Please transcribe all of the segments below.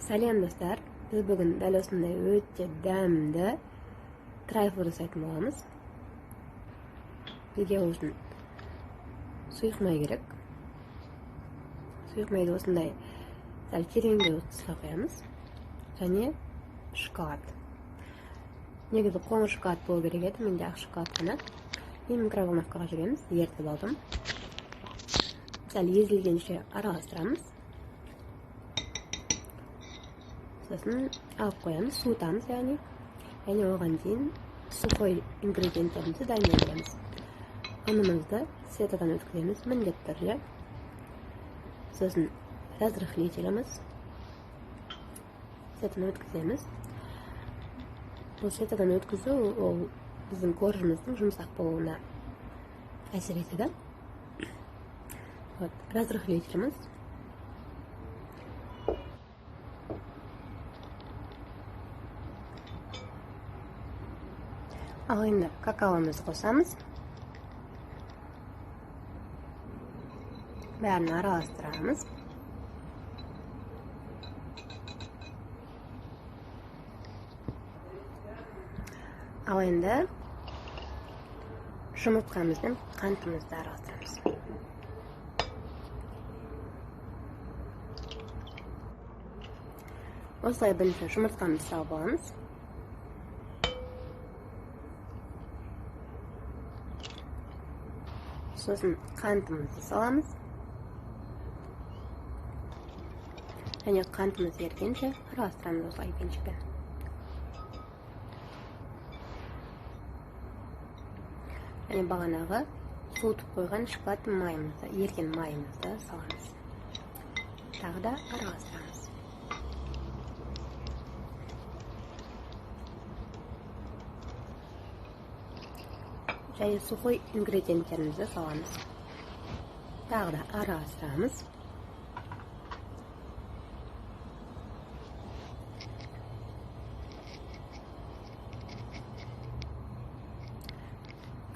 Салем достар, біз бүгін дәл осындай өте дәмді трайфл жасайтын боламыз. Бізге үшін сұйық май керек. Сұйық майды осындай сәл тереңдеу тұсқа қоямыз. Және шоколад. Негізі қоңыр шоколад болу керек еді, менде ақ шоколад қана. Мен микроволновкаға жібереміз, ертіп алдым. Сәл езілгенше араластырамыз. Сосын алып қоямыз, суытамыз, яғни оған дейін сухой ингредиенттерімізді дайындаймыз. Ұнымызды сетадан өткіземіз, міндетті түрде. Сосын разрыхлителіміз сетадан өткіземіз. Бұл сетадан өткізу ол біздің коржымыздың жұмсақ болуына әсер етеді. Разрыхлителіміз. Ал енді какаомызды қосамыз. Бәрін араластырамыз. Ал енді жұмыртқамызбен қантымызды араластырамыз. Осылай бірінші жұмыртқамызды салып аламыз. Сосын қантымызды саламыз. Және қантымыз ергенше араластырамыз осылай пеншікпен. Және бағанағы суытып қойған шоколад майымызды, ерген майымызды саламыз. Тағы да араластырамыз. Және сухой ингредиенттерімізді саламыз. Тағы да араластырамыз.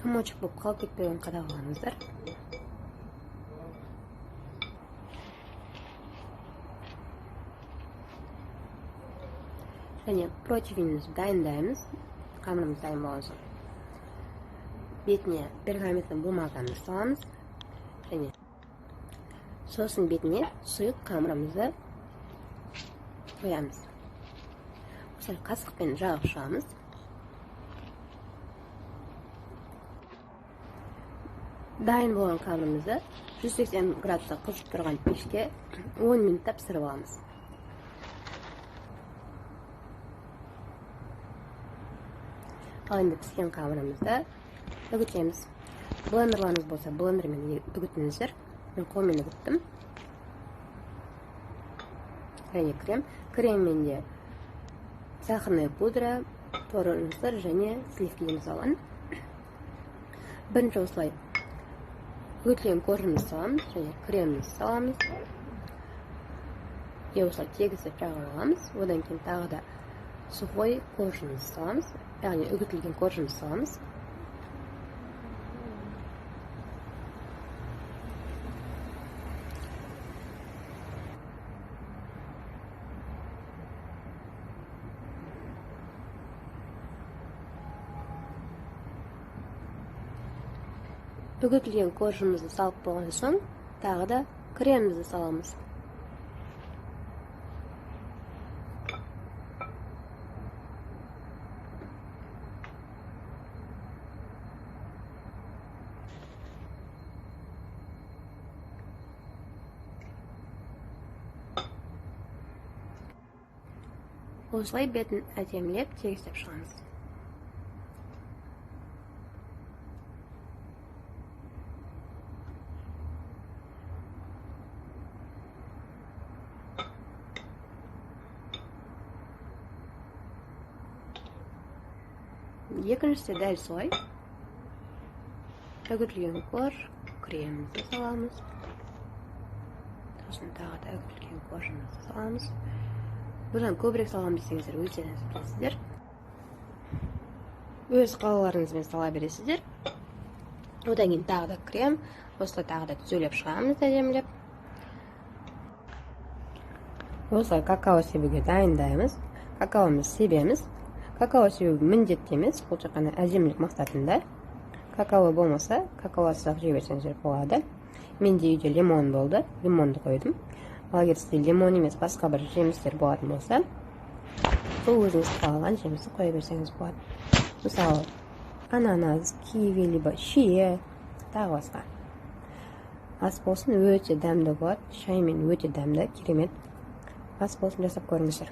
Комочек болып қалып кетпеуін қадағалаңыздар. Және противенімізді дайындаймыз. Қамырымыз дайын болған соң. Бетіне пергаментный бумаганы саламыз. Және сосын бетіне сұйық қамырымызды қоямыз. Осылай қасықпен жағып шығамыз. Дайын болған қамырымызды 180 градуста қызып тұрған пеште 10 минутта пісіріп аламыз. Ал енді піскен қамырымызды үгітеміз. Блендерларыңыз болса, блендермен үгітіңіздер. Мен қолмен үгіттім. Және крем. Креммен де сахарная пудра, творожный және сливкиден салған. Бірінші осылай үгітілген коржымызды саламыз, және кремімізді саламыз. Осылай тегізіп жағып аламыз. Одан кейін тағы да сухой коржымызды саламыз, яғни үгітілген коржымызды саламыз. Үгітілген коржымызды салып болған соң, тағы да кремімізді саламыз. Осылай бетін әдемілеп тегістеп шығамыз. Екіншісі дәл солай. Үгітілген корж, кремімізді саламыз. Сосын тағы да үгітілген коржымызды саламыз. Бұдан көбірек салам десеңіздер, өздеріңіз білесіздер. Өз қалаларыңызбен сала бересіздер. Одан кейін тағы да крем, осылай тағы да түзелеп шығамыз әдемілеп. bo'lsa kakao sebiga tayinlaymiz. Kakaomizni sepamiz. Kakao sebi mindetli emas, qulchaqani ajimlik maqsadida. Kakao bo'lmasa, kakaosiz yeyversangiz bo'ladi. Menda uyda limon bo'ldi, limonni qo'ydim. Agar sizda limon emas, boshqa bir jemslar bo'ladigan bo'lsa, o'zingiz xohlagan jemsni qo'yaversangiz bo'ladi. Misol, ananas, kivi, liba shiya, boshqa. Asbosin o'ta damda bor, shaymin o'ta damda, keremet. Asbosin jasab ko'ringizlar.